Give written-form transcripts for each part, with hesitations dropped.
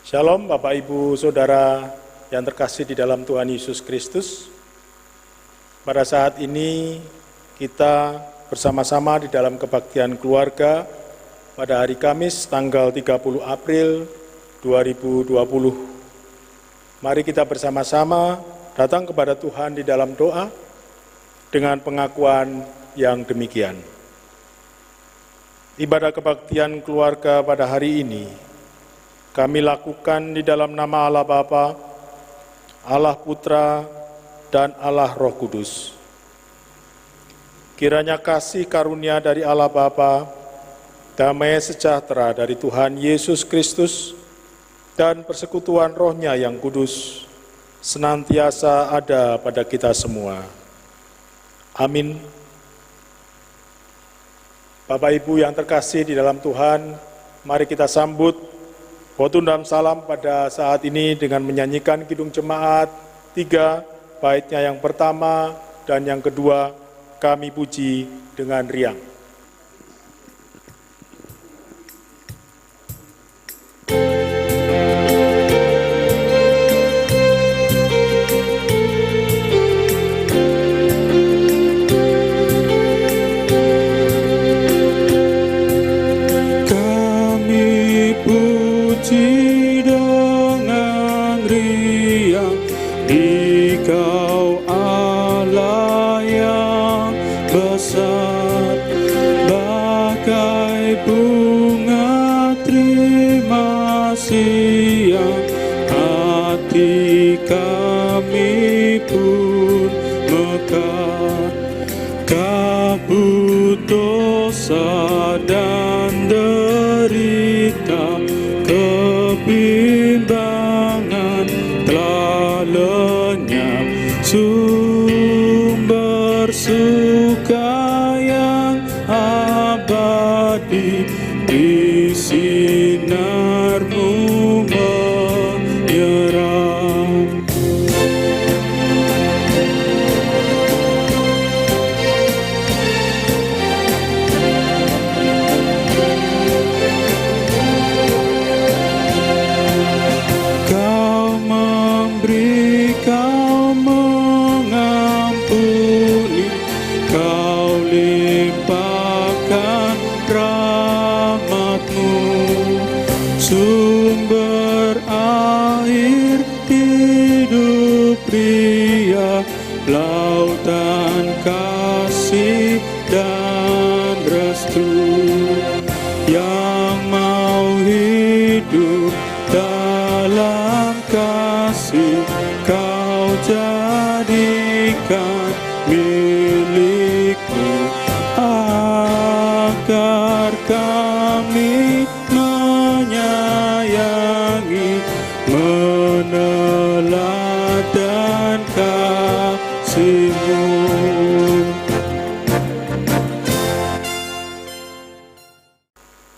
Shalom Bapak Ibu Saudara yang terkasih di dalam Tuhan Yesus Kristus. Pada saat ini kita bersama-sama di dalam kebaktian keluarga pada hari Kamis tanggal 30 April 2020. Mari kita bersama-sama datang kepada Tuhan di dalam doa dengan pengakuan yang demikian. Ibadah kebaktian keluarga pada hari ini kami lakukan di dalam nama Allah Bapa, Allah Putra, dan Allah Roh Kudus. Kiranya kasih karunia dari Allah Bapa, damai sejahtera dari Tuhan Yesus Kristus, dan persekutuan Roh-Nya yang kudus, senantiasa ada pada kita semua. Amin. Bapak Ibu yang terkasih di dalam Tuhan, mari kita sambut Khotbah Salam pada saat ini dengan menyanyikan Kidung Jemaat 3, baitnya yang pertama dan yang kedua, kami puji dengan riang. Dan derita, kebimbangan telah lenyap, sumber suka yang abadi di sinar-Mu menyerap. Sumber air hidup pria, lautan kasih dan restu, yang mau hidup dalam kasih, Kau jadikan milik-Mu, agar kami menyayangi, meneladan kasih-Mu.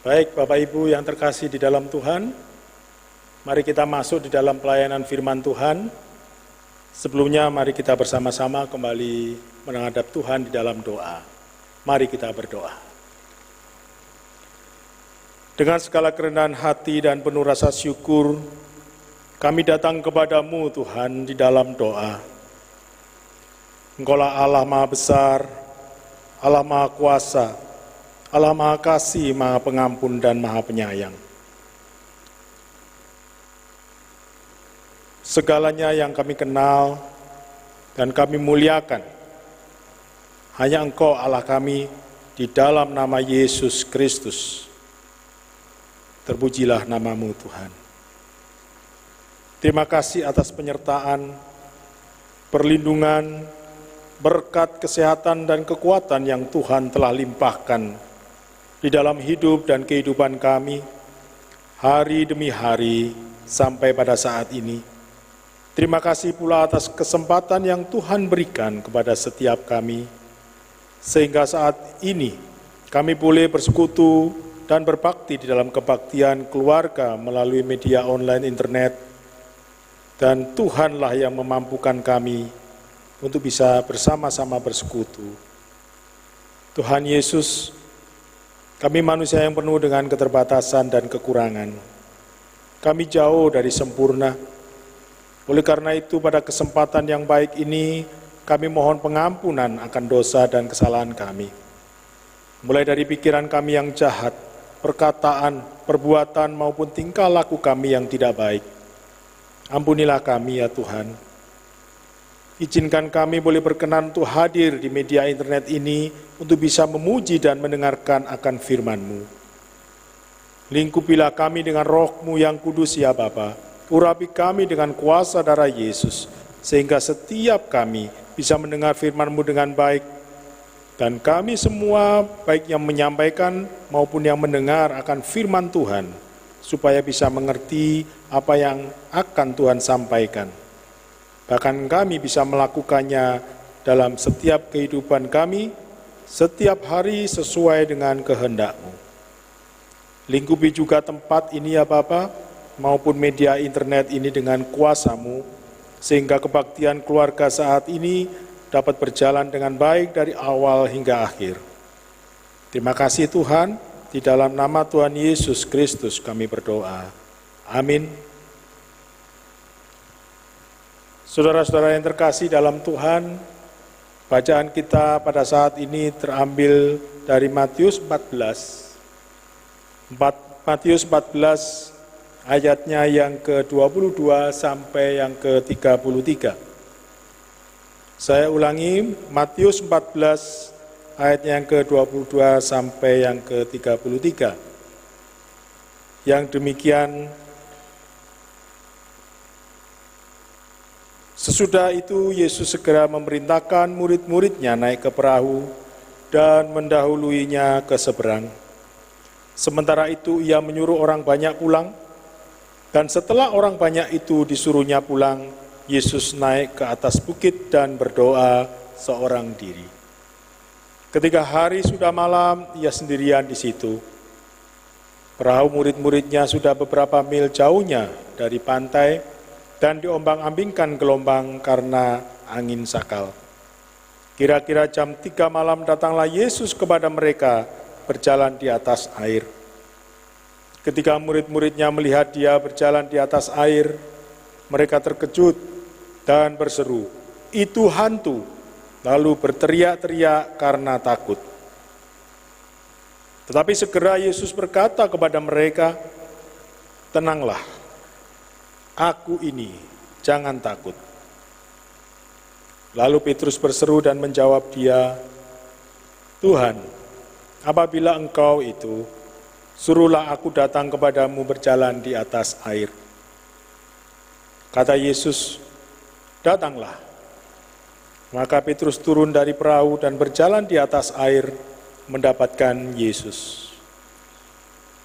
Baik Bapak Ibu yang terkasih di dalam Tuhan, mari kita masuk di dalam pelayanan firman Tuhan. Sebelumnya mari kita bersama-sama kembali menghadap Tuhan di dalam doa. Mari kita berdoa. Dengan segala kerendahan hati dan penuh rasa syukur, kami datang kepadamu Tuhan di dalam doa. Engkaulah Allah Maha Besar, Allah Maha Kuasa, Allah Maha Kasih, Maha Pengampun, dan Maha Penyayang. Segalanya yang kami kenal dan kami muliakan, hanya Engkau Allah kami di dalam nama Yesus Kristus. Terpujilah nama-Mu Tuhan. Terima kasih atas penyertaan, perlindungan, berkat kesehatan dan kekuatan yang Tuhan telah limpahkan di dalam hidup dan kehidupan kami, hari demi hari sampai pada saat ini. Terima kasih pula atas kesempatan yang Tuhan berikan kepada setiap kami, sehingga saat ini kami boleh bersekutu dan berbakti di dalam kebaktian keluarga melalui media online internet, dan Tuhanlah yang memampukan kami untuk bisa bersama-sama bersekutu. Tuhan Yesus, kami manusia yang penuh dengan keterbatasan dan kekurangan. kami jauh dari sempurna. Oleh karena itu, pada kesempatan yang baik ini, kami mohon pengampunan akan dosa dan kesalahan kami. Mulai dari pikiran kami yang jahat, perkataan, perbuatan maupun tingkah laku kami yang tidak baik. Ampunilah kami ya Tuhan. Izinkan kami boleh berkenan untuk hadir di media internet ini untuk bisa memuji dan mendengarkan akan firman-Mu. Lingkupilah kami dengan Roh-Mu yang kudus ya Bapa. Urapi kami dengan kuasa darah Yesus, sehingga setiap kami bisa mendengar firman-Mu dengan baik. Dan kami semua, baik yang menyampaikan maupun yang mendengar akan firman Tuhan, supaya bisa mengerti apa yang akan Tuhan sampaikan. Bahkan kami bisa melakukannya dalam setiap kehidupan kami, setiap hari sesuai dengan kehendak-Mu. Lingkupi juga tempat ini ya Bapa, maupun media internet ini dengan kuasa-Mu, sehingga kebaktian keluarga saat ini dapat berjalan dengan baik dari awal hingga akhir. Terima kasih Tuhan, di dalam nama Tuhan Yesus Kristus kami berdoa. Amin. Saudara-saudara yang terkasih dalam Tuhan, bacaan kita pada saat ini terambil dari Matius 14. Matius 14 ayatnya yang ke-22 sampai yang ke-33. Saya ulangi, Matius 14 ayatnya yang ke-22 sampai yang ke-33. Yang demikian, sesudah itu Yesus segera memerintahkan murid-muridnya naik ke perahu dan mendahuluinya ke seberang. Sementara itu ia menyuruh orang banyak pulang. Dan setelah orang banyak itu disuruhnya pulang, Yesus naik ke atas bukit dan berdoa seorang diri. Ketika hari sudah malam, ia sendirian di situ. Perahu murid-muridnya sudah beberapa mil jauhnya dari pantai dan diombang-ambingkan gelombang karena angin sakal. Kira-kira jam 3 malam datanglah Yesus kepada mereka berjalan di atas air. Ketika murid-muridnya melihat dia berjalan di atas air, mereka terkejut dan berseru, "Itu hantu!" Lalu berteriak-teriak karena takut. Tetapi segera Yesus berkata kepada mereka, "Tenanglah, aku ini, jangan takut." Lalu Petrus berseru dan menjawab dia, "Tuhan, apabila Engkau itu, suruhlah aku datang kepadamu berjalan di atas air." Kata Yesus, "Datanglah." Maka Petrus turun dari perahu dan berjalan di atas air mendapatkan Yesus.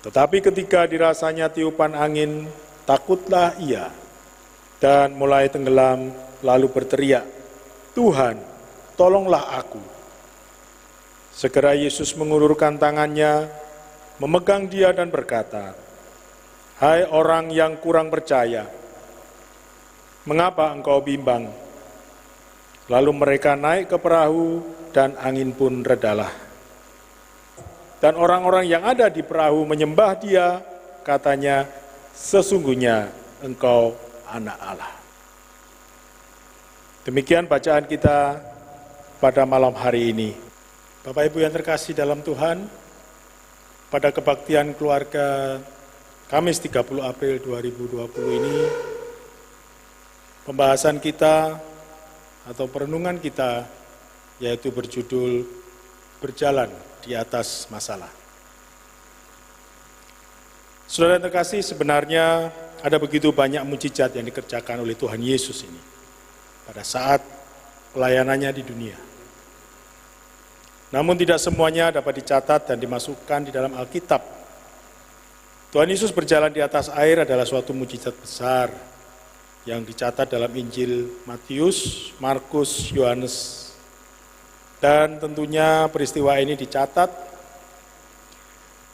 Tetapi ketika dirasanya tiupan angin, takutlah ia dan mulai tenggelam lalu berteriak, "Tuhan, tolonglah aku." Segera Yesus mengulurkan tangannya, memegang dia dan berkata, "Hai orang yang kurang percaya, mengapa engkau bimbang?" Lalu mereka naik ke perahu dan angin pun redalah. Dan orang-orang yang ada di perahu menyembah dia, katanya, "Sesungguhnya engkau anak Allah." Demikian bacaan kita pada malam hari ini. Bapak Ibu yang terkasih dalam Tuhan, pada kebaktian keluarga Kamis 30 April 2020 ini, pembahasan kita atau perenungan kita yaitu berjudul Berjalan di Atas Masalah. Saudara yang terkasih, sebenarnya ada begitu banyak mukjizat yang dikerjakan oleh Tuhan Yesus ini pada saat pelayanannya di dunia. Namun tidak semuanya dapat dicatat dan dimasukkan di dalam Alkitab. Tuhan Yesus berjalan di atas air adalah suatu mukjizat besar yang dicatat dalam Injil Matius, Markus, Yohanes. Dan tentunya peristiwa ini dicatat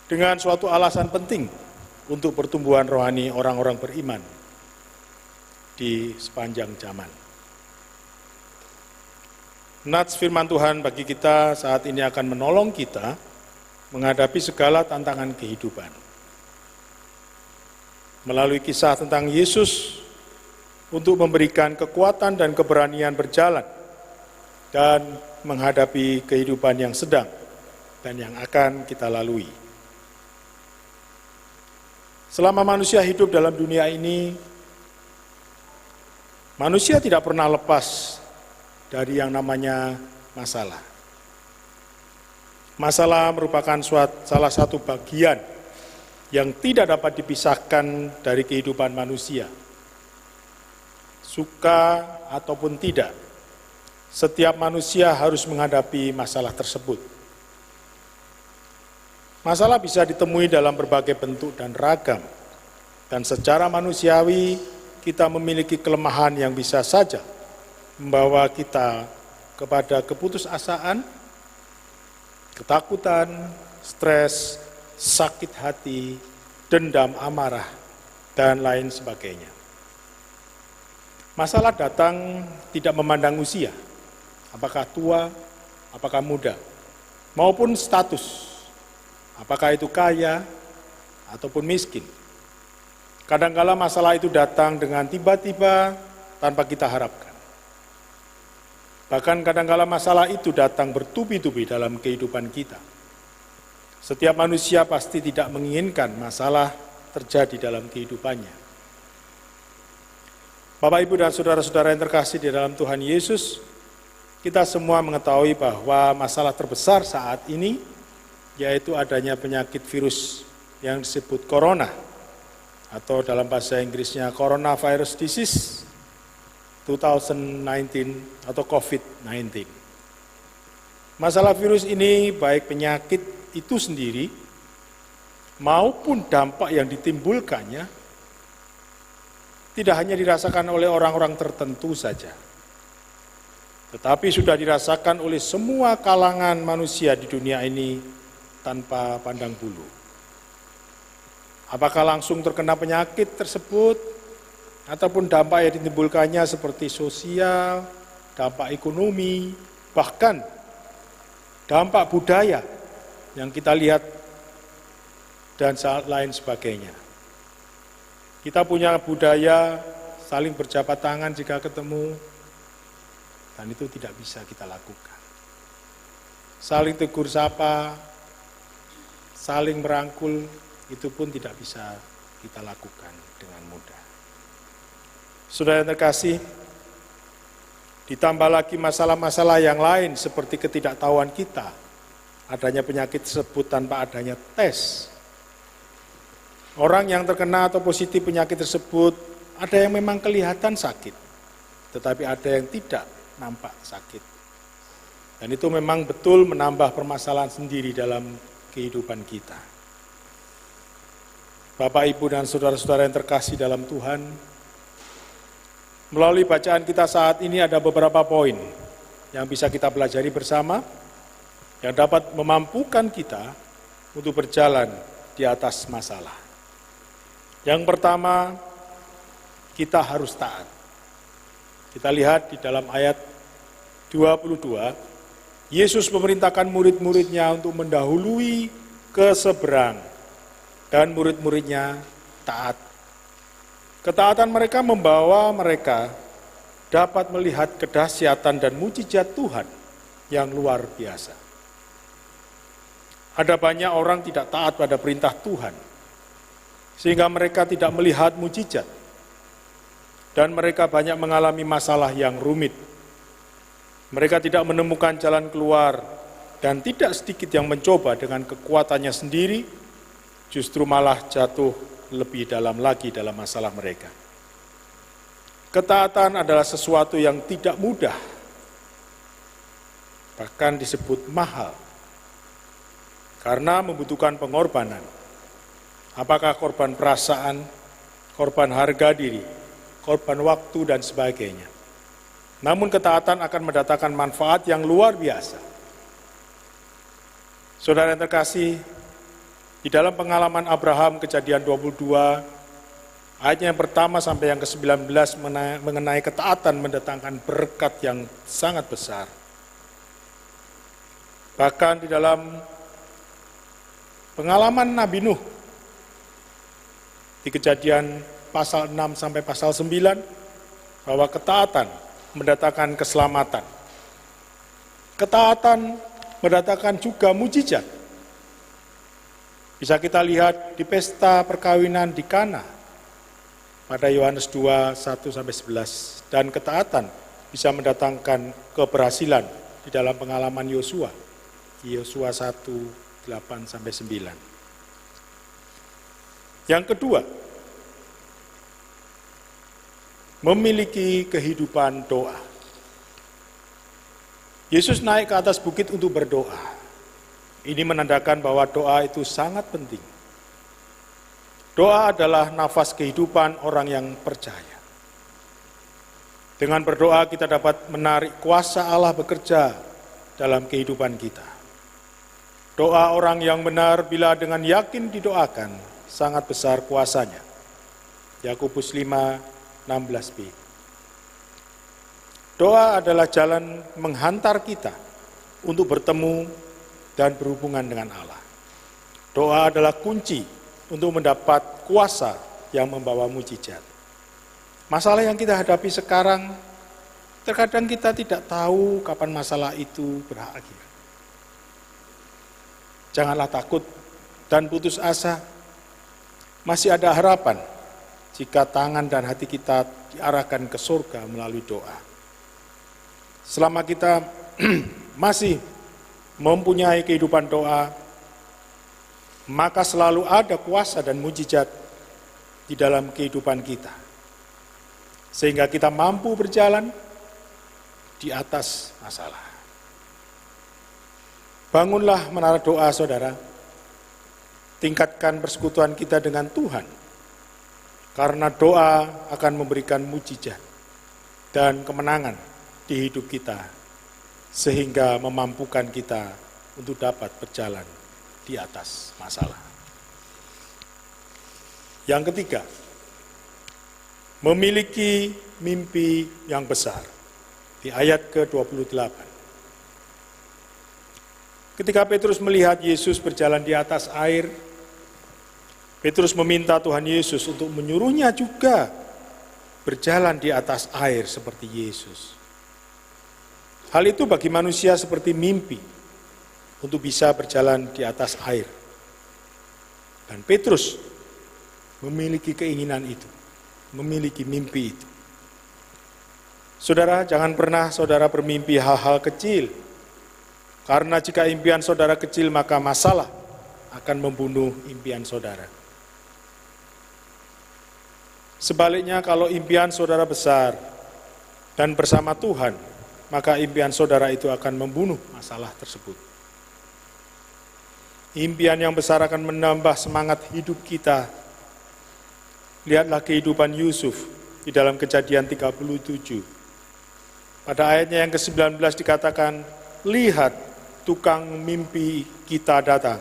dengan suatu alasan penting untuk pertumbuhan rohani orang-orang beriman di sepanjang zaman. Nats firman Tuhan bagi kita saat ini akan menolong kita menghadapi segala tantangan kehidupan. melalui kisah tentang Yesus untuk memberikan kekuatan dan keberanian berjalan dan menghadapi kehidupan yang sedang dan yang akan kita lalui. Selama manusia hidup dalam dunia ini, manusia tidak pernah lepas dari yang namanya masalah. Masalah merupakan salah satu bagian yang tidak dapat dipisahkan dari kehidupan manusia. Suka ataupun tidak, setiap manusia harus menghadapi masalah tersebut. Masalah bisa ditemui dalam berbagai bentuk dan ragam, dan secara manusiawi kita memiliki kelemahan yang bisa saja membawa kita kepada keputusasaan, ketakutan, stres, sakit hati, dendam, amarah, dan lain sebagainya. Masalah datang tidak memandang usia, apakah tua, apakah muda, maupun status, apakah itu kaya ataupun miskin. Kadangkala masalah itu datang dengan tiba-tiba tanpa kita harapkan. Bahkan kadangkala masalah itu datang bertubi-tubi dalam kehidupan kita. Setiap manusia pasti tidak menginginkan masalah terjadi dalam kehidupannya. Bapak, Ibu, dan saudara-saudara yang terkasih di dalam Tuhan Yesus, kita semua mengetahui bahwa masalah terbesar saat ini yaitu adanya penyakit virus yang disebut corona, atau dalam bahasa Inggrisnya coronavirus disease 2019 atau COVID-19. Masalah virus ini baik penyakit itu sendiri maupun dampak yang ditimbulkannya tidak hanya dirasakan oleh orang-orang tertentu saja, tetapi sudah dirasakan oleh semua kalangan manusia di dunia ini tanpa pandang bulu. Apakah langsung terkena penyakit tersebut, ataupun dampak yang ditimbulkannya seperti sosial, dampak ekonomi, bahkan dampak budaya yang kita lihat dan lain sebagainya. Kita punya budaya saling berjabat tangan jika ketemu, dan itu tidak bisa kita lakukan. Saling tegur sapa, saling merangkul, itu pun tidak bisa kita lakukan dengan mudah. Saudara yang terkasih, ditambah lagi masalah-masalah yang lain seperti ketidaktahuan kita, adanya penyakit tersebut tanpa adanya tes. Orang yang terkena atau positif penyakit tersebut, ada yang memang kelihatan sakit, tetapi ada yang tidak nampak sakit. Dan itu memang betul menambah permasalahan sendiri dalam kehidupan kita. Bapak, Ibu, dan saudara-saudara yang terkasih dalam Tuhan, melalui bacaan kita saat ini ada beberapa poin yang bisa kita pelajari bersama, yang dapat memampukan kita untuk berjalan di atas masalah. Yang pertama, kita harus taat. Kita lihat di dalam ayat 22, Yesus memerintahkan murid-muridnya untuk mendahului ke seberang, dan murid-muridnya taat. Ketaatan mereka membawa mereka dapat melihat kedahsyatan dan mujizat Tuhan yang luar biasa. Ada banyak orang tidak taat pada perintah Tuhan, sehingga mereka tidak melihat mujizat, dan mereka banyak mengalami masalah yang rumit. Mereka tidak menemukan jalan keluar, dan tidak sedikit yang mencoba dengan kekuatannya sendiri, justru malah jatuh lebih dalam lagi dalam masalah mereka. Ketaatan adalah sesuatu yang tidak mudah, bahkan disebut mahal, karena membutuhkan pengorbanan. Apakah korban perasaan, korban harga diri, korban waktu, dan sebagainya. Namun ketaatan akan mendatangkan manfaat yang luar biasa. Saudara yang terkasih, di dalam pengalaman Abraham Kejadian 22, ayatnya yang pertama sampai yang ke-19 mengenai ketaatan mendatangkan berkat yang sangat besar. Bahkan di dalam pengalaman Nabi Nuh, di Kejadian pasal 6 sampai pasal 9, bahwa ketaatan mendatangkan keselamatan. Ketaatan mendatangkan juga mujizat. Bisa kita lihat di pesta perkawinan di Kana pada Yohanes 2, 1 sampai 11. Dan ketaatan bisa mendatangkan keberhasilan di dalam pengalaman Yosua, di Yosua 1, 8 sampai 9. Yang kedua, memiliki kehidupan doa. Yesus naik ke atas bukit untuk berdoa. Ini menandakan bahwa doa itu sangat penting. Doa adalah nafas kehidupan orang yang percaya. Dengan berdoa kita dapat menarik kuasa Allah bekerja dalam kehidupan kita. Doa orang yang benar bila dengan yakin didoakan, sangat besar kuasanya. Yakobus 5, 16b. Doa adalah jalan menghantar kita untuk bertemu dan berhubungan dengan Allah. Doa adalah kunci untuk mendapat kuasa yang membawa mujizat. Masalah yang kita hadapi sekarang, terkadang kita tidak tahu kapan masalah itu berakhir. Janganlah takut dan putus asa. Masih ada harapan jika tangan dan hati kita diarahkan ke surga melalui doa. Selama kita masih mempunyai kehidupan doa, maka selalu ada kuasa dan mujizat di dalam kehidupan kita. Sehingga kita mampu berjalan di atas masalah. Bangunlah menara doa, saudara. Tingkatkan persekutuan kita dengan Tuhan. Karena doa akan memberikan mujizat dan kemenangan di hidup kita. Sehingga memampukan kita untuk dapat berjalan di atas masalah. Yang ketiga, memiliki mimpi yang besar. Di ayat ke-28. Ketika Petrus melihat Yesus berjalan di atas air, Petrus meminta Tuhan Yesus untuk menyuruhnya juga berjalan di atas air seperti Yesus. Hal itu bagi manusia seperti mimpi untuk bisa berjalan di atas air. Dan Petrus memiliki keinginan itu, memiliki mimpi itu. Saudara, jangan pernah saudara bermimpi hal-hal kecil. Karena jika impian saudara kecil, maka masalah akan membunuh impian saudara. Sebaliknya, kalau impian saudara besar dan bersama Tuhan, maka impian saudara itu akan membunuh masalah tersebut. Impian yang besar akan menambah semangat hidup kita. Lihatlah kehidupan Yusuf di dalam Kejadian 37. Pada ayatnya yang ke-19 dikatakan, lihat tukang mimpi kita datang.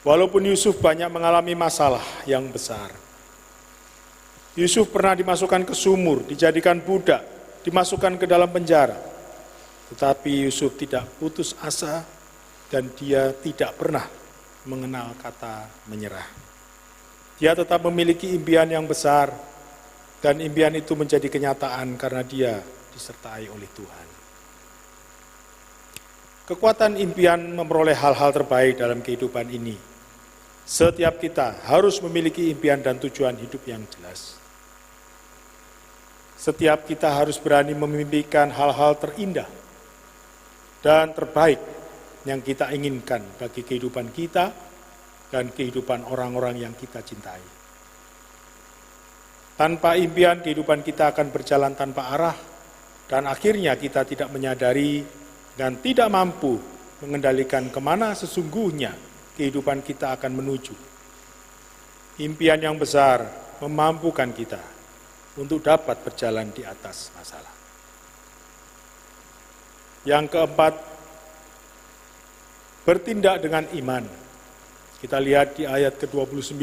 Walaupun Yusuf banyak mengalami masalah yang besar. Yusuf pernah dimasukkan ke sumur, dijadikan budak, dimasukkan ke dalam penjara. Tetapi Yusuf tidak putus asa dan dia tidak pernah mengenal kata menyerah. Dia tetap memiliki impian yang besar dan impian itu menjadi kenyataan karena dia disertai oleh Tuhan. Kekuatan impian memperoleh hal-hal terbaik dalam kehidupan ini. Setiap kita harus memiliki impian dan tujuan hidup yang jelas. Setiap kita harus berani memimpikan hal-hal terindah dan terbaik yang kita inginkan bagi kehidupan kita dan kehidupan orang-orang yang kita cintai. Tanpa impian, kehidupan kita akan berjalan tanpa arah, dan akhirnya kita tidak menyadari dan tidak mampu mengendalikan kemana sesungguhnya kehidupan kita akan menuju. Impian yang besar memampukan kita untuk dapat berjalan di atas masalah. Yang keempat, bertindak dengan iman. Kita lihat di ayat ke-29,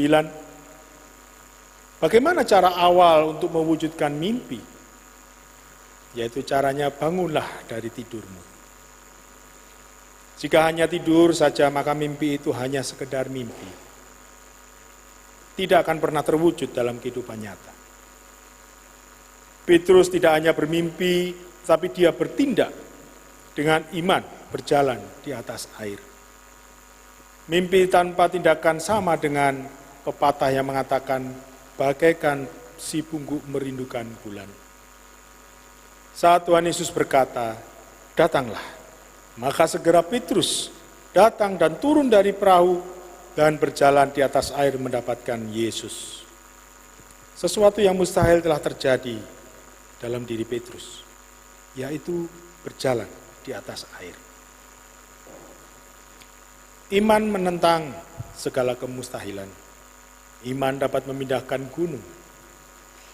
bagaimana cara awal untuk mewujudkan mimpi? Yaitu caranya bangunlah dari tidurmu. Jika hanya tidur saja, maka mimpi itu hanya sekedar mimpi. tidak akan pernah terwujud dalam kehidupan nyata. Petrus tidak hanya bermimpi, tapi dia bertindak dengan iman berjalan di atas air. Mimpi tanpa tindakan sama dengan pepatah yang mengatakan bagaikan si pungguk merindukan bulan. Saat Tuhan Yesus berkata, "Datanglah," maka segera Petrus datang dan turun dari perahu dan berjalan di atas air mendapatkan Yesus. Sesuatu yang mustahil telah terjadi dalam diri Petrus, yaitu berjalan di atas air. Iman menentang segala kemustahilan. Iman dapat memindahkan gunung.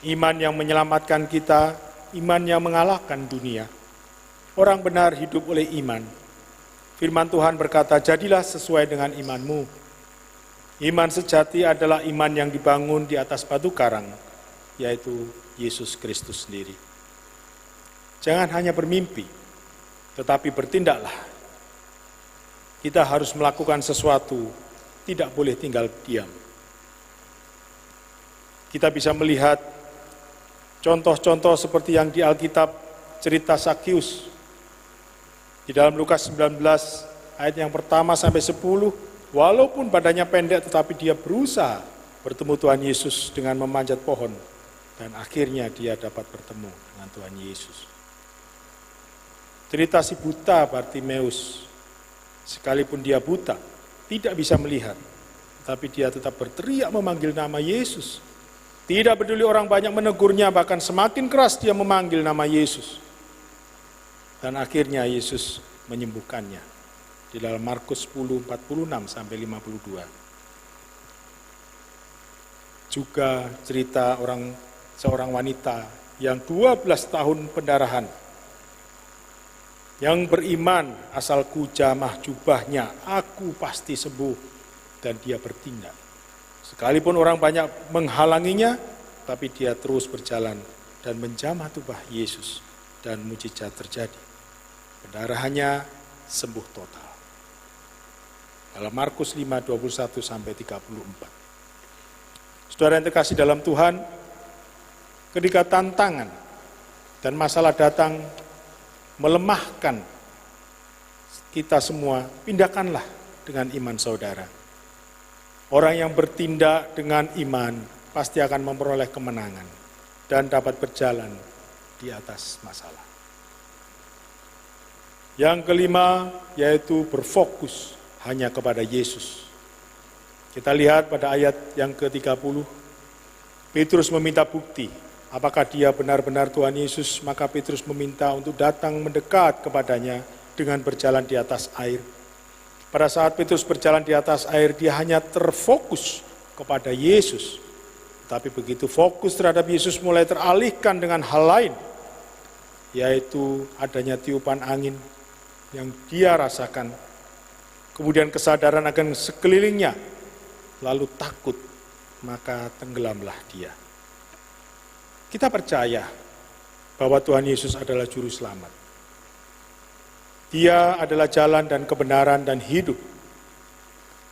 Iman yang menyelamatkan kita, iman yang mengalahkan dunia. Orang benar hidup oleh iman. Firman Tuhan berkata, "Jadilah sesuai dengan imanmu." Iman sejati adalah iman yang dibangun di atas batu karang, yaitu Yesus Kristus sendiri. Jangan hanya bermimpi, tetapi bertindaklah. Kita harus melakukan sesuatu, tidak boleh tinggal diam. Kita bisa melihat contoh-contoh seperti yang di Alkitab cerita Sakius. Di dalam Lukas 19 ayat yang pertama sampai 10, walaupun badannya pendek tetapi dia berusaha bertemu Tuhan Yesus dengan memanjat pohon. Dan akhirnya dia dapat bertemu dengan Tuhan Yesus. Cerita si buta Bartimeus, sekalipun dia buta, tidak bisa melihat, tapi dia tetap berteriak memanggil nama Yesus. Tidak peduli orang banyak menegurnya, bahkan semakin keras dia memanggil nama Yesus. Dan akhirnya Yesus menyembuhkannya. Di dalam Markus 10:46 sampai 52. Juga cerita seorang wanita yang 12 tahun pendarahan, yang beriman, "Asalku jamah jubahnya, aku pasti sembuh." Dan dia bertindak. Sekalipun orang banyak menghalanginya, tapi dia terus berjalan dan menjamah tubuh Yesus, dan mujizat terjadi. Pendarahannya sembuh total. Dalam Markus 5:21 sampai 34. Saudara yang terkasih dalam Tuhan, ketika tantangan dan masalah datang melemahkan kita semua, pindahkanlah dengan iman saudara. Orang yang bertindak dengan iman pasti akan memperoleh kemenangan dan dapat berjalan di atas masalah. Yang kelima, yaitu berfokus hanya kepada Yesus. Kita lihat pada ayat yang ke-30, Petrus meminta bukti apakah dia benar-benar Tuhan Yesus, maka Petrus meminta untuk datang mendekat kepadanya dengan berjalan di atas air. Pada saat Petrus berjalan di atas air, dia hanya terfokus kepada Yesus. Tapi begitu fokus terhadap Yesus mulai teralihkan dengan hal lain, yaitu adanya tiupan angin yang dia rasakan. Kemudian kesadaran akan sekelilingnya, lalu takut, maka tenggelamlah dia. Kita percaya bahwa Tuhan Yesus adalah Juru Selamat. Dia adalah jalan dan kebenaran dan hidup.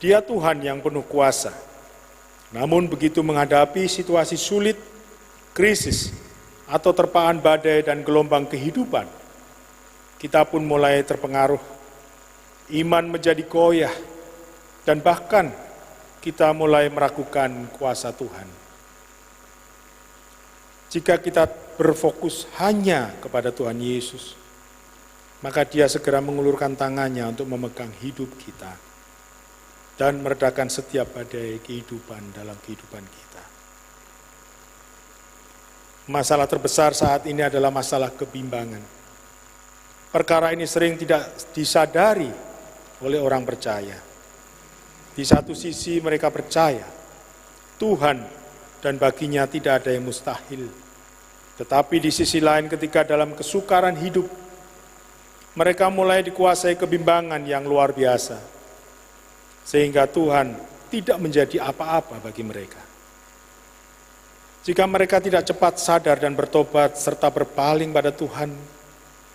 Dia Tuhan yang penuh kuasa. Namun begitu menghadapi situasi sulit, krisis, atau terpaan badai dan gelombang kehidupan, kita pun mulai terpengaruh. Iman menjadi goyah, dan bahkan kita mulai meragukan kuasa Tuhan. Jika kita berfokus hanya kepada Tuhan Yesus, maka Dia segera mengulurkan tangannya untuk memegang hidup kita dan meredakan setiap badai kehidupan dalam kehidupan kita. Masalah terbesar saat ini adalah masalah kebimbangan. Perkara ini sering tidak disadari oleh orang percaya. Di satu sisi mereka percaya Tuhan dan baginya tidak ada yang mustahil. Tetapi di sisi lain ketika dalam kesukaran hidup, mereka mulai dikuasai kebimbangan yang luar biasa. Sehingga Tuhan tidak menjadi apa-apa bagi mereka. Jika mereka tidak cepat sadar dan bertobat serta berpaling pada Tuhan,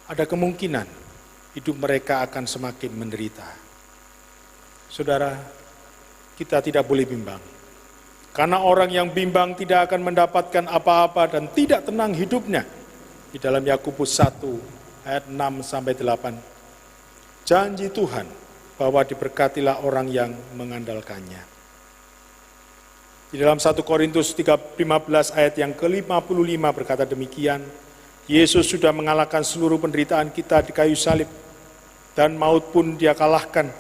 ada kemungkinan hidup mereka akan semakin menderita. Saudara, kita tidak boleh bimbang. Karena orang yang bimbang tidak akan mendapatkan apa-apa dan tidak tenang hidupnya. Di dalam Yakobus 1 ayat 6-8. Janji Tuhan bahwa diberkatilah orang yang mengandalkannya. Di dalam 1 Korintus 15 ayat yang ke-55 berkata demikian, Yesus sudah mengalahkan seluruh penderitaan kita di kayu salib, dan maut pun Dia kalahkan.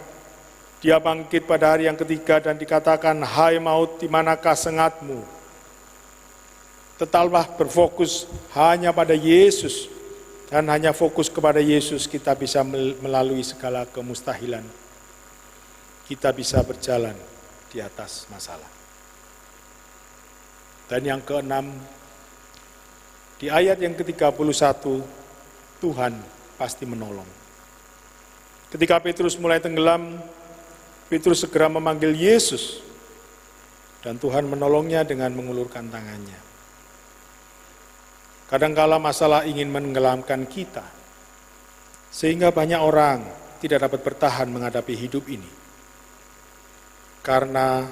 Dia bangkit pada hari yang ketiga dan dikatakan, hai maut, di manakah sengatmu? Tetaplah berfokus hanya pada Yesus, dan hanya fokus kepada Yesus kita bisa melalui segala kemustahilan. Kita bisa berjalan di atas masalah. Dan yang keenam, di ayat yang ke-31, Tuhan pasti menolong. Ketika Petrus mulai tenggelam, Petrus segera memanggil Yesus, dan Tuhan menolongnya dengan mengulurkan tangannya. Kadangkala masalah ingin menenggelamkan kita, sehingga banyak orang tidak dapat bertahan menghadapi hidup ini. Karena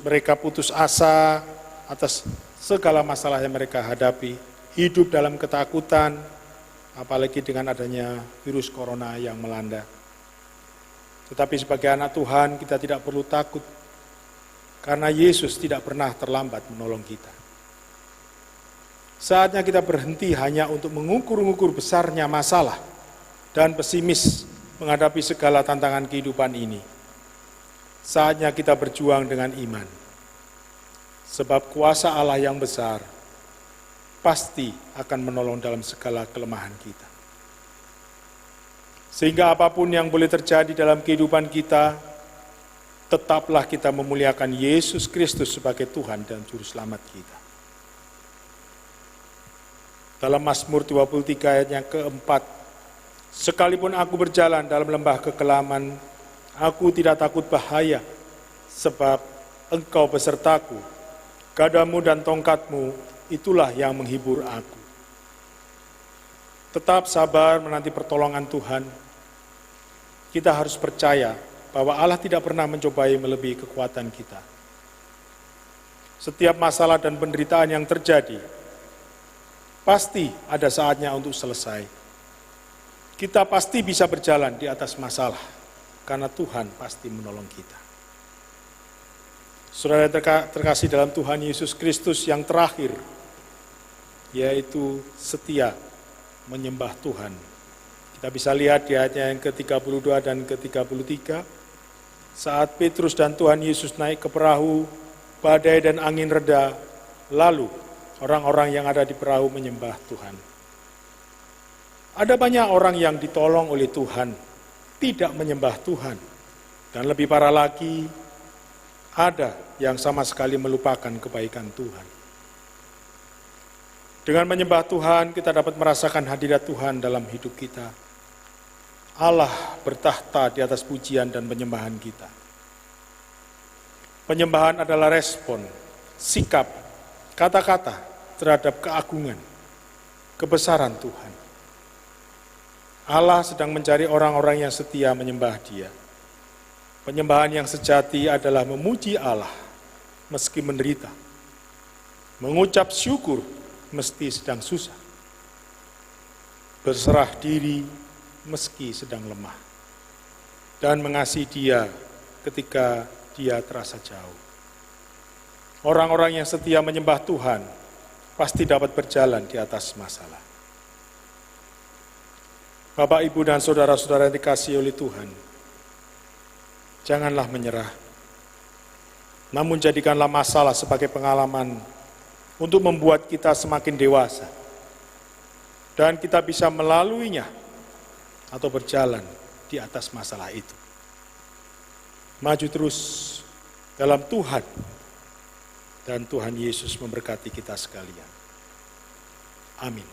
mereka putus asa atas segala masalah yang mereka hadapi, hidup dalam ketakutan, apalagi dengan adanya virus corona yang melanda. Tetapi sebagai anak Tuhan kita tidak perlu takut, karena Yesus tidak pernah terlambat menolong kita. Saatnya kita berhenti hanya untuk mengukur-ngukur besarnya masalah dan pesimis menghadapi segala tantangan kehidupan ini. Saatnya kita berjuang dengan iman, sebab kuasa Allah yang besar pasti akan menolong dalam segala kelemahan kita. Sehingga apapun yang boleh terjadi dalam kehidupan kita, tetaplah kita memuliakan Yesus Kristus sebagai Tuhan dan Juru Selamat kita. Dalam Mazmur 23 ayat yang keempat, sekalipun aku berjalan dalam lembah kekelaman, aku tidak takut bahaya, sebab Engkau besertaku, gadamu dan tongkatmu, itulah yang menghibur aku. Tetap sabar menanti pertolongan Tuhan. Kita harus percaya bahwa Allah tidak pernah mencobai melebihi kekuatan kita. Setiap masalah dan penderitaan yang terjadi, pasti ada saatnya untuk selesai. Kita pasti bisa berjalan di atas masalah, karena Tuhan pasti menolong kita. Saudara terkasih dalam Tuhan Yesus Kristus, yang terakhir, yaitu setia menyembah Tuhan. Kita bisa lihat di ayatnya yang ke-32 dan ke-33, saat Petrus dan Tuhan Yesus naik ke perahu, badai dan angin reda, lalu orang-orang yang ada di perahu menyembah Tuhan. Ada banyak orang yang ditolong oleh Tuhan, tidak menyembah Tuhan. Dan lebih parah lagi, ada yang sama sekali melupakan kebaikan Tuhan. Dengan menyembah Tuhan, kita dapat merasakan hadirat Tuhan dalam hidup kita. Allah bertahta di atas pujian dan penyembahan kita. Penyembahan adalah respon, sikap, kata-kata terhadap keagungan, kebesaran Tuhan. Allah sedang mencari orang-orang yang setia menyembah Dia. Penyembahan yang sejati adalah memuji Allah meski menderita, mengucap syukur meski sedang susah, berserah diri meski sedang lemah, dan mengasihi Dia ketika Dia terasa jauh. Orang-orang yang setia menyembah Tuhan pasti dapat berjalan di atas masalah. Bapak, Ibu, dan saudara-saudara yang dikasihi oleh Tuhan, janganlah menyerah, namun jadikanlah masalah sebagai pengalaman untuk membuat kita semakin dewasa, dan kita bisa melaluinya atau berjalan di atas masalah itu. Maju terus dalam Tuhan, dan Tuhan Yesus memberkati kita sekalian. Amin.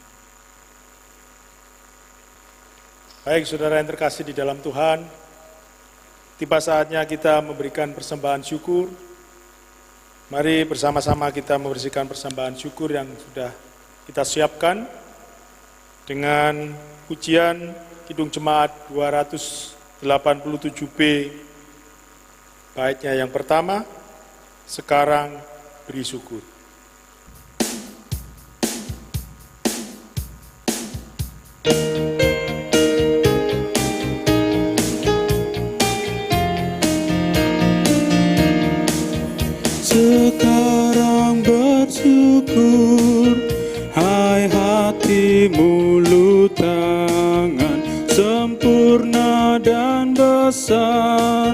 Baik, saudara yang terkasih di dalam Tuhan, tiba saatnya kita memberikan persembahan syukur. Mari bersama-sama kita membersihkan persembahan syukur yang sudah kita siapkan dengan pujian Kidung Jemaat 287B, baitnya yang pertama, Sekarang beri syukur. Sekarang bersyukur, hai hati, mulut, tangan, sempurna dan besar.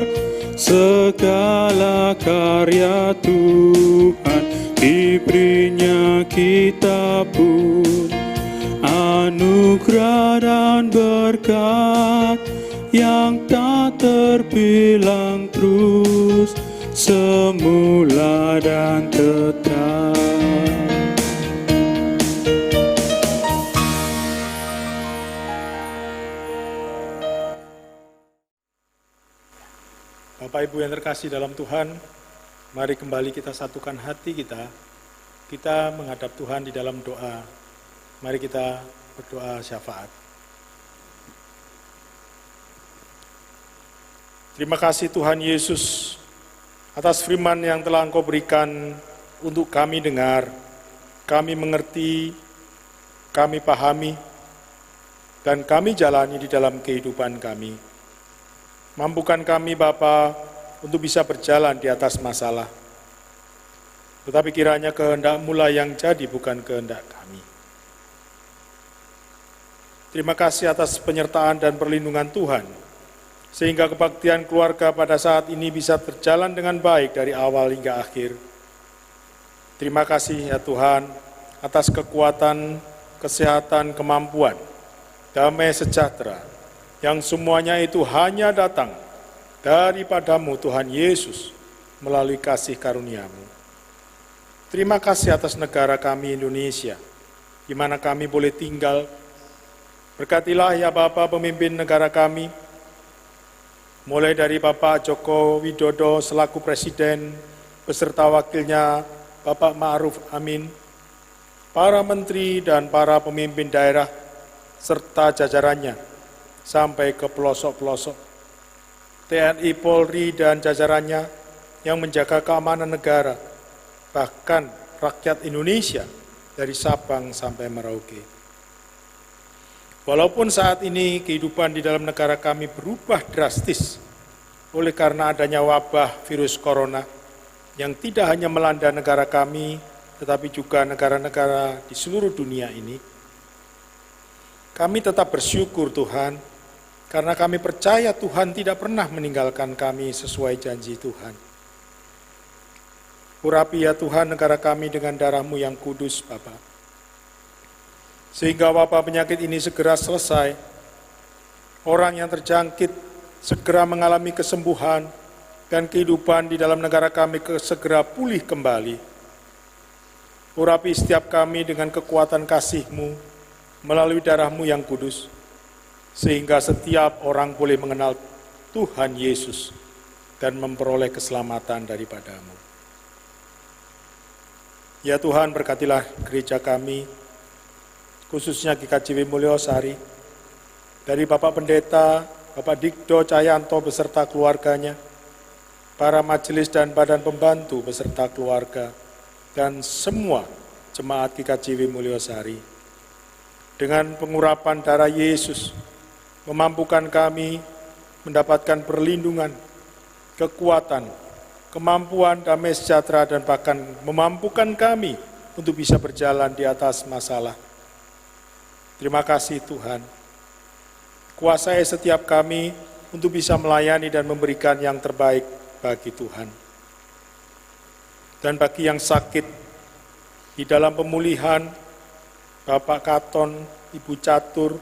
Segala karya Tuhan, diberinya kita pun anugerah dan berkat yang tak terbilang terus, semula dan tetap. Bapak Ibu yang terkasih dalam Tuhan, mari kembali kita satukan hati kita. Kita menghadap Tuhan di dalam doa. Mari kita berdoa syafaat. Terima kasih Tuhan Yesus atas firman yang telah Engkau berikan untuk kami dengar, kami mengerti, kami pahami, dan kami jalani di dalam kehidupan kami. Mampukan kami Bapa untuk bisa berjalan di atas masalah. Tetapi kiranya kehendak-Mu lah yang jadi, bukan kehendak kami. Terima kasih atas penyertaan dan perlindungan Tuhan, sehingga kebaktian keluarga pada saat ini bisa berjalan dengan baik dari awal hingga akhir. Terima kasih ya Tuhan atas kekuatan, kesehatan, kemampuan, damai sejahtera, yang semuanya itu hanya datang daripada-Mu Tuhan Yesus melalui kasih karunia-Mu. Terima kasih atas negara kami Indonesia, di mana kami boleh tinggal. Berkatilah ya Bapa pemimpin negara kami, mulai dari Bapak Joko Widodo selaku Presiden, beserta wakilnya Bapak Ma'ruf Amin, para menteri dan para pemimpin daerah, serta jajarannya, sampai ke pelosok-pelosok, TNI, Polri, dan jajarannya yang menjaga keamanan negara, bahkan rakyat Indonesia dari Sabang sampai Merauke. Walaupun saat ini kehidupan di dalam negara kami berubah drastis oleh karena adanya wabah virus corona yang tidak hanya melanda negara kami, tetapi juga negara-negara di seluruh dunia ini, kami tetap bersyukur Tuhan, karena kami percaya Tuhan tidak pernah meninggalkan kami sesuai janji Tuhan. Urapi ya Tuhan negara kami dengan darah-Mu yang kudus Bapa, sehingga wabah penyakit ini segera selesai, orang yang terjangkit segera mengalami kesembuhan, dan kehidupan di dalam negara kami segera pulih kembali. Urapi setiap kami dengan kekuatan kasih-Mu melalui darah-Mu yang kudus, sehingga setiap orang boleh mengenal Tuhan Yesus dan memperoleh keselamatan daripada-Mu. Ya Tuhan, berkatilah gereja kami, khususnya GKJW Mulyosari, dari Bapak Pendeta, Bapak Dikdo Cayanto beserta keluarganya, para majelis dan badan pembantu beserta keluarga, dan semua jemaat GKJW Mulyosari. Dengan pengurapan darah Yesus, memampukan kami mendapatkan perlindungan, kekuatan, kemampuan, damai sejahtera, dan bahkan memampukan kami untuk bisa berjalan di atas masalah. Terima kasih Tuhan. Kuasai setiap kami untuk bisa melayani dan memberikan yang terbaik bagi Tuhan. Dan bagi yang sakit, di dalam pemulihan, Bapak Katon, Ibu Catur,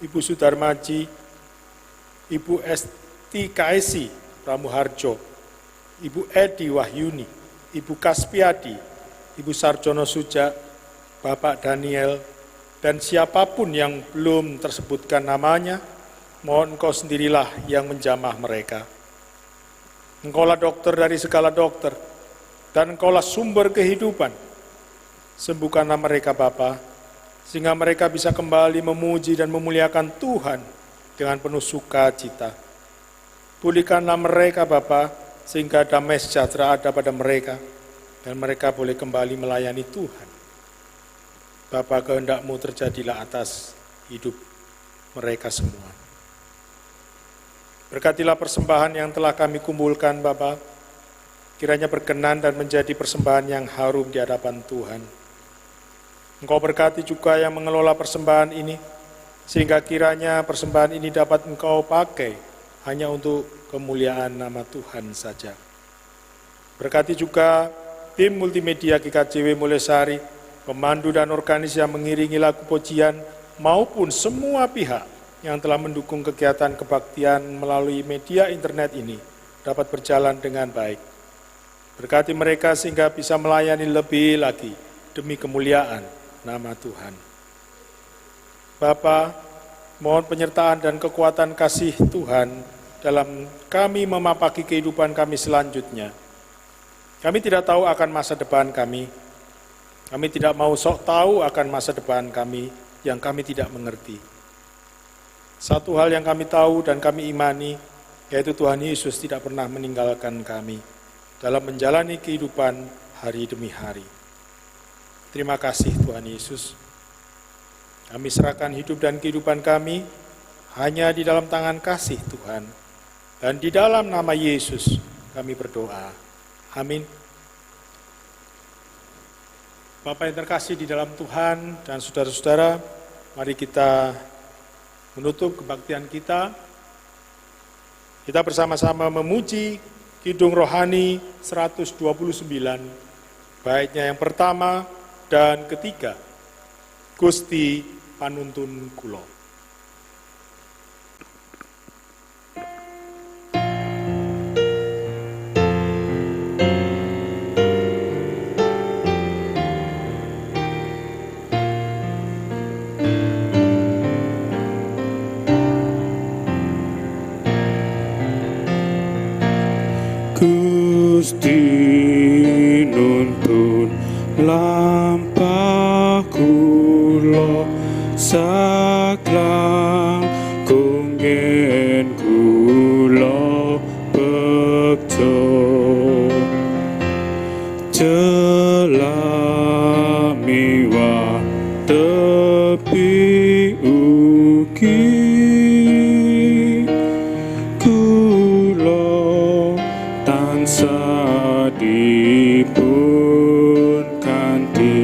Ibu Sudarmaji, Ibu Esti Kaisi Pramuharjo, Ibu Edi Wahyuni, Ibu Kaspiadi, Ibu Sarjono Suja, Bapak Daniel, dan siapapun yang belum tersebutkan namanya, mohon Engkau sendirilah yang menjamah mereka. Engkaulah dokter dari segala dokter, dan Engkaulah sumber kehidupan. Sembuhkanlah mereka Bapa, sehingga mereka bisa kembali memuji dan memuliakan Tuhan dengan penuh sukacita. Pulihkanlah mereka Bapa, sehingga damai sejahtera ada pada mereka, dan mereka boleh kembali melayani Tuhan. Bapa, kehendak-Mu terjadilah atas hidup mereka semua. Berkatilah persembahan yang telah kami kumpulkan, Bapa, kiranya berkenan dan menjadi persembahan yang harum di hadapan Tuhan. Engkau berkati juga yang mengelola persembahan ini, sehingga kiranya persembahan ini dapat Engkau pakai hanya untuk kemuliaan nama Tuhan saja. Berkati juga tim multimedia GKJW Mulesari, pemandu dan organis yang mengiringi lagu pujian, maupun semua pihak yang telah mendukung kegiatan kebaktian melalui media internet ini dapat berjalan dengan baik. Berkati mereka sehingga bisa melayani lebih lagi demi kemuliaan nama Tuhan. Bapa, mohon penyertaan dan kekuatan kasih Tuhan dalam kami memapaki kehidupan kami selanjutnya. Kami tidak tahu akan masa depan kami. Kami tidak mau sok tahu akan masa depan kami yang kami tidak mengerti. Satu hal yang kami tahu dan kami imani, yaitu Tuhan Yesus tidak pernah meninggalkan kami dalam menjalani kehidupan hari demi hari. Terima kasih Tuhan Yesus. Kami serahkan hidup dan kehidupan kami hanya di dalam tangan kasih Tuhan. Dan di dalam nama Yesus kami berdoa. Amin. Bapak yang terkasih di dalam Tuhan dan saudara-saudara, mari kita menutup kebaktian kita. Kita bersama-sama memuji Kidung Rohani 129, baitnya yang pertama dan ketiga, Gusti Panuntun Kulo. Gusti nuntun lampah kula saklang konggen kula bekto celamiwa tepi ugi tansah dipun kanthi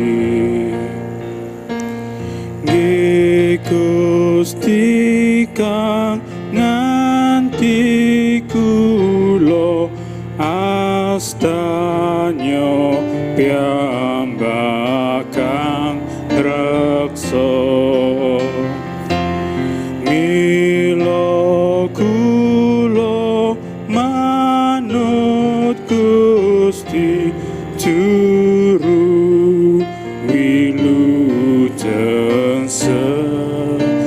nggih Gusti kang nganti kula astanya piyambak kang reksa mila kula manut Gusti juru wilujeng sejati.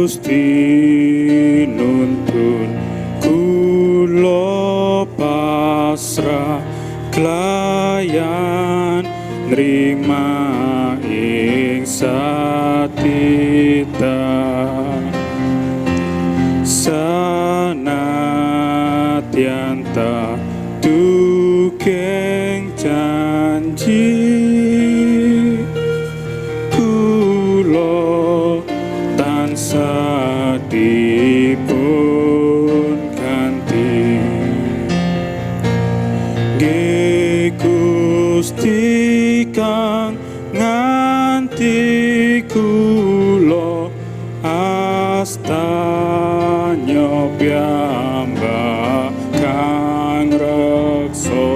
Gusti nuntun kula pasrah klayan nrima ing satita sanadyan ta dugeng janji kula tansah dipun kanthi nggih Gusti kang nganti kula astanya piyambak kang reksa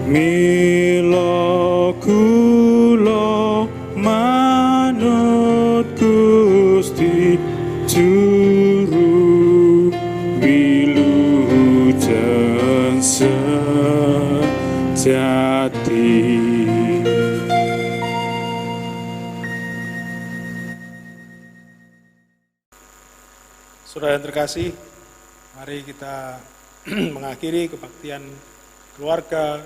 mila kula manut Gusti juru wilujeng sejati. Saudara yang terkasih, mari kita mengakhiri kebaktian keluarga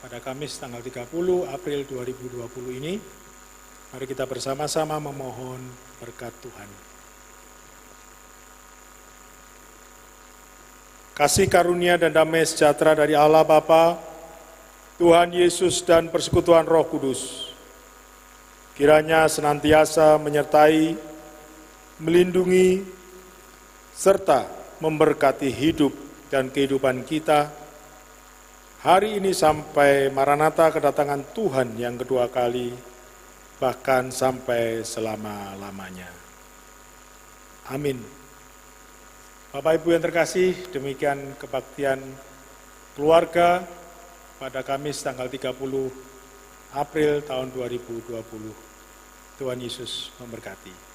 pada Kamis tanggal 30 April 2020 ini. Mari kita bersama-sama memohon berkat Tuhan. Kasih karunia dan damai sejahtera dari Allah Bapa, Tuhan Yesus dan persekutuan Roh Kudus, kiranya senantiasa menyertai, melindungi, serta memberkati hidup dan kehidupan kita hari ini sampai Maranatha kedatangan Tuhan yang kedua kali, bahkan sampai selama-lamanya. Amin. Bapak Ibu yang terkasih, demikian kebaktian keluarga pada Kamis tanggal 30 April tahun 2020. Tuhan Yesus memberkati.